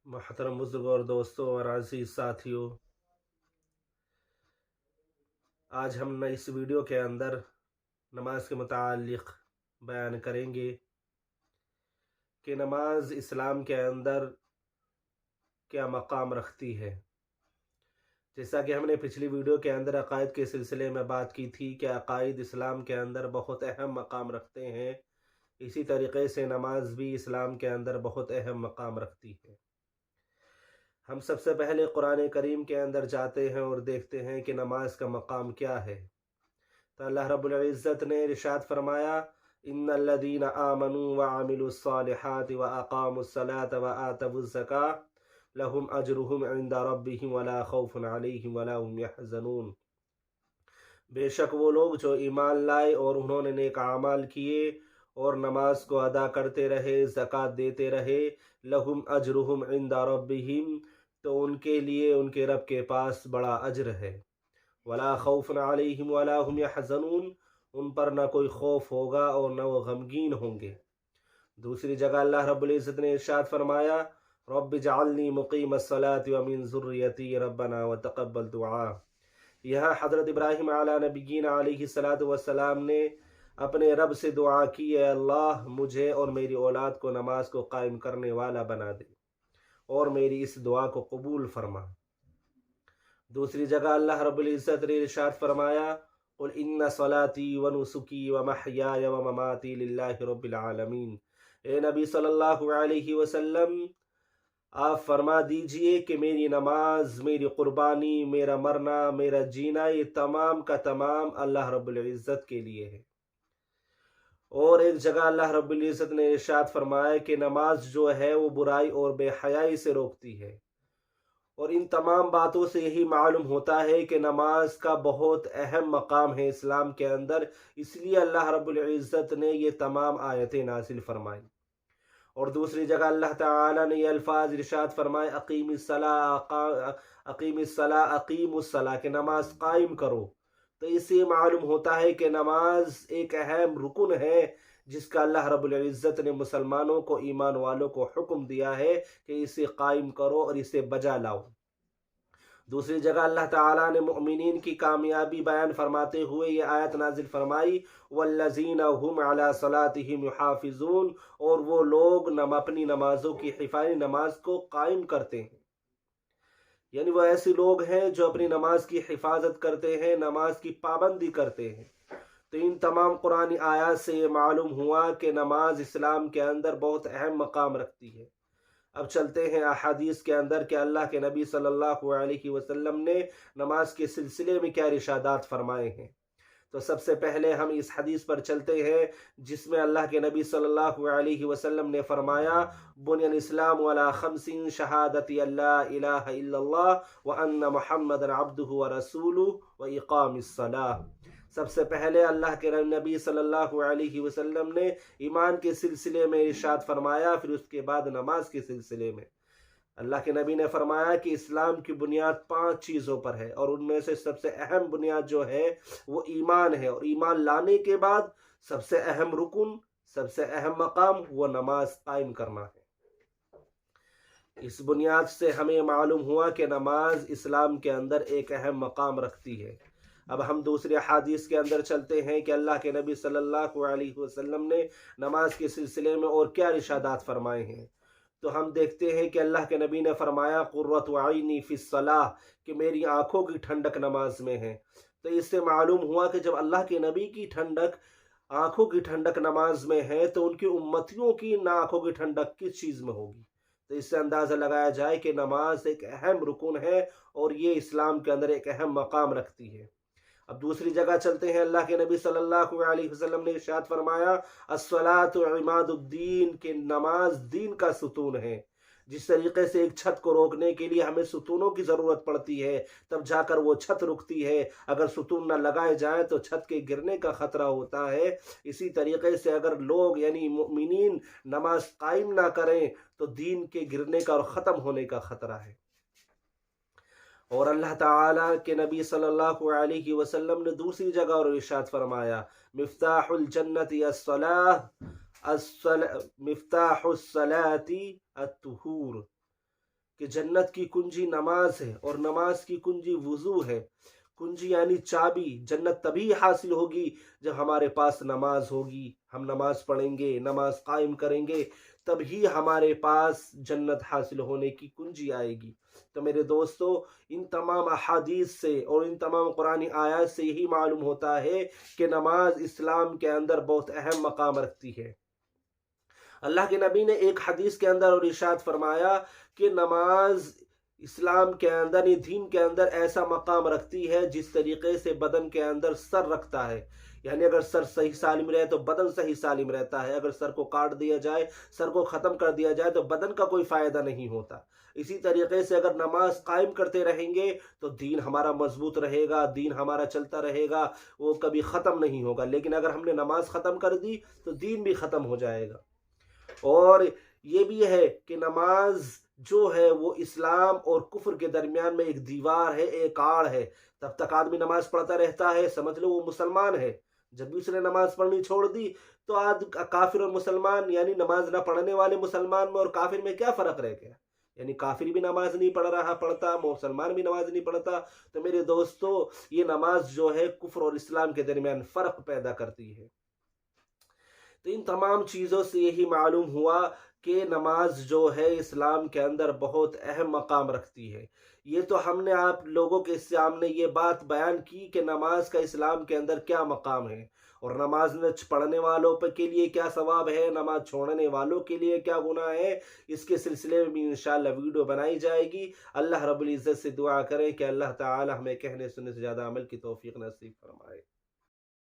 मोहतरम बुजुर्ग और दोस्तों और अजीज साथियों, आज हम इस वीडियो के अंदर नमाज के मुतालिक बयान करेंगे कि नमाज इस्लाम के अंदर क्या मकाम रखती है। जैसा कि हमने पिछली वीडियो के अंदर अकायद के सिलसिले में बात की थी कि अकायद इस्लाम के अंदर बहुत अहम मकाम रखते हैं, इसी तरीके से नमाज भी इस्लाम के अंदर बहुत अहम मकाम रखती है। हम सबसे पहले कुरान करीम के अंदर जाते हैं और देखते हैं कि नमाज का मकाम क्या है। तो अल्लाह रब्बुल इज़्ज़त ने इरशाद फरमाया, इन्नल्लज़ीना आमनू व अमिलुस्सालिहाति व अक़ामुस्सलाता व आतवुज़्ज़का लहुम अजरुहुम इंदा रब्बिहिम वला खौफुन अलैहिम वला हुम यहज़नून। बेशक वो लोग जो ईमान लाए और उन्होंने नेक आमाल किए और नमाज को अदा करते रहे, ज़कात देते रहे, लहुम अजरुहुम इंदा रब्बिहिम, तो उनके लिए उनके रब के पास बड़ा अजर है। वला खौफुन अलैहिम वला हुम यहज़नून, उन पर न कोई खौफ होगा और न वो गमगीन होंगे। दूसरी जगह अल्लाह रब्बुल इज़्ज़त ने इरशाद फरमाया, रब्बि जअलनी मुक़ीमस्सलाति व मिन ज़ुर्रियती रब्बना व तक़ब्बल दुआ। यह हज़रत इब्राहीम अला नबिय्यिना अलैहिस्सलातु वस्सलाम ने अपने रब से दुआ की, है अल्लाह मुझे और मेरी औलाद को नमाज को कायम करने वाला बना दे और मेरी इस दुआ को कबूल फरमा। दूसरी जगह अल्लाह रब्बुल इज़्ज़त ने इरशाद फरमाया, कुल इन्ना सलाती व नुसुकी व महयाय व ममाती लिल्लाहि रब्बिल आलमीन। ए नबी सल्लल्लाहु अलैहि वसल्लम, आप फरमा दीजिए कि मेरी नमाज, मेरी कुर्बानी, मेरा मरना, मेरा जीना, ये तमाम का तमाम अल्लाह रब्बुल इज़्ज़त के लिए है। और एक जगह अल्लाह रब्बुल इज़्ज़त ने इरशाद फरमाया कि नमाज जो है वो बुराई और बेहयाई से रोकती है। और इन तमाम बातों से यही मालूम होता है कि नमाज का बहुत अहम मकाम है इस्लाम के अंदर, इसलिए अल्लाह रब्बुल इज़्ज़त ने ये तमाम आयतें नाजिल फरमाई। और दूसरी जगह अल्लाह ताला ने ये अल्फाज इरशाद फरमाए, अकीमिस्सला अकीमुस्सला, के नमाज कायम करो। तो इससे मालूम होता है कि नमाज एक अहम रुकन है जिसका अल्लाह रब्बुल इज़्ज़त ने मुसलमानों को, ईमान वालों को हुक्म दिया है कि इसे कायम करो और इसे बजा लाओ। दूसरी जगह अल्लाह ताला ने मुमिनीन की कामयाबी बयान फरमाते हुए ये आयत नाजिल फरमाई, वल्लज़ीना हुम अला सलातिहिम युहाफ़िज़ून, और वो लोग अपनी नमाजों की हिफाज़त, नमाज को कायम करते हैं। यानी वो ऐसे लोग हैं जो अपनी नमाज की हिफाजत करते हैं, नमाज की पाबंदी करते हैं। तो इन तमाम कुरानी आयात से ये मालूम हुआ कि नमाज इस्लाम के अंदर बहुत अहम मकाम रखती है। अब चलते हैं अहादीस के अंदर कि अल्लाह के नबी सल्लल्लाहु अलैहि वसल्लम ने नमाज के सिलसिले में क्या इरशादात फरमाए हैं। तो सबसे पहले हम इस हदीस पर चलते हैं जिसमें अल्लाह के नबी सल्लल्लाहु अलैहि वसल्लम ने फरमाया, बुनियल इस्लाम अला खमसिन शहादती अल्ला इलाहा इल्लल्लाह व अन्ना मुहम्मदन अब्दुहु व रसूलुहु व इकामिस सलाह। सबसे पहले अल्लाह के नबी सल्लल्लाहु अलैहि वसल्लम ने ईमान के सिलसिले में इरशाद फरमाया, फिर उसके बाद नमाज के सिलसिले में अल्लाह के नबी ने फरमाया कि इस्लाम की बुनियाद 5 चीज़ों पर है और उनमें से सबसे अहम बुनियाद जो है वो ईमान है। और ईमान लाने के बाद सबसे अहम रुकन, सबसे अहम मकाम वो नमाज कायम करना है। इस बुनियाद से हमें मालूम हुआ कि नमाज इस्लाम के अंदर एक अहम मकाम रखती है। अब हम दूसरे हदीस के अंदर चलते हैं कि अल्लाह के नबी सल्लल्लाहु अलैहि वसल्लम ने नमाज के सिलसिले में और क्या इरशादात फरमाए हैं। तो हम देखते हैं कि अल्लाह के नबी ने फरमाया, कुर्रतु आइनी फिस सलाह, कि मेरी आंखों की ठंडक नमाज में है। तो इससे मालूम हुआ कि जब अल्लाह के नबी की ठंडक, आंखों की ठंडक नमाज में है, तो उनकी उम्मतियों की ना आंखों की ठंडक किस चीज़ में होगी। तो इससे अंदाज़ा लगाया जाए कि नमाज एक अहम रुकन है और ये इस्लाम के अंदर एक अहम मकाम रखती है। अब दूसरी जगह चलते हैं, अल्लाह के नबी सल्लल्लाहु अलैहि वसल्लम ने इरशाद फरमाया, अस्सलातु इमादुद्दीन, के नमाज दीन का सुतून है। जिस तरीके से एक छत को रोकने के लिए हमें सुतूनों की ज़रूरत पड़ती है, तब जाकर वो छत रुकती है। अगर सुतून न लगाए जाएं तो छत के गिरने का ख़तरा होता है। इसी तरीके से अगर लोग यानी मुमिनीन नमाज कायम ना करें तो दीन के गिरने का और ख़त्म होने का ख़तरा है। और अल्लाह ताला के नबी सल्लल्लाहु अलैहि वसल्लम ने दूसरी जगह और इरशाद फरमाया, मिफ्ताहुल जन्नति अस्सलाह, मिफ्ताहुस सलाती अत्तुहूर, कि जन्नत की कुंजी नमाज है और नमाज की कुंजी वुजू है। कुंजी यानी चाबी। जन्नत तभी हासिल होगी जब हमारे पास नमाज होगी, हम नमाज पढ़ेंगे, नमाज कायम करेंगे, तभी हमारे पास जन्नत हासिल होने की कुंजी आएगी। तो मेरे दोस्तों, इन तमाम अहादीस से और इन तमाम कुरानी आयत से यही मालूम होता है कि नमाज इस्लाम के अंदर बहुत अहम मकाम रखती है। अल्लाह के नबी ने एक हदीस के अंदर और इरशाद फरमाया कि नमाज इस्लाम के अंदर, ये दीन के अंदर ऐसा मकाम रखती है जिस तरीके से बदन के अंदर सर रखता है। यानी अगर सर सही सालिम रहे तो बदन सही सालिम रहता है, अगर सर को काट दिया जाए, सर को ख़त्म कर दिया जाए तो बदन का कोई फ़ायदा नहीं होता। इसी तरीके से अगर नमाज कायम करते रहेंगे तो दीन हमारा मजबूत रहेगा, दीन हमारा चलता रहेगा, वो कभी ख़त्म नहीं होगा। लेकिन अगर हमने नमाज ख़त्म कर दी तो दीन भी ख़त्म हो जाएगा। और ये भी है कि नमाज जो है वो इस्लाम और कुफ्र के दरमियान में एक दीवार है, एक आड़ है। तब तक आदमी नमाज पढ़ता रहता है, समझ लो वो मुसलमान है। जब भी उसने नमाज पढ़नी छोड़ दी तो आज काफिर और मुसलमान, यानी नमाज ना पढ़ने वाले मुसलमान में और काफिर में क्या फ़र्क रह गया? यानी काफिर भी नमाज नहीं पढ़ रहा पढ़ता, मुसलमान भी नमाज नहीं पढ़ता। तो मेरे दोस्तों, ये नमाज जो है कुफ्र और इस्लाम के दरमियान फ़र्क पैदा करती है। तो इन तमाम चीज़ों से यही मालूम हुआ कि नमाज जो है इस्लाम के अंदर बहुत अहम मकाम रखती है। ये तो हमने आप लोगों के सामने ये बात बयान की कि नमाज का इस्लाम के अंदर क्या मकाम है और नमाज न पढ़ने वालों पर के लिए क्या सवाब है, नमाज छोड़ने वालों के लिए क्या गुनाह है। इसके सिलसिले में भी इंशाअल्लाह वीडियो बनाई जाएगी। अल्लाह रब्बुल इज़्ज़त से दुआ करें कि अल्लाह ताला हमें कहने सुनने से ज़्यादा अमल की तौफीक नसीब फरमाए।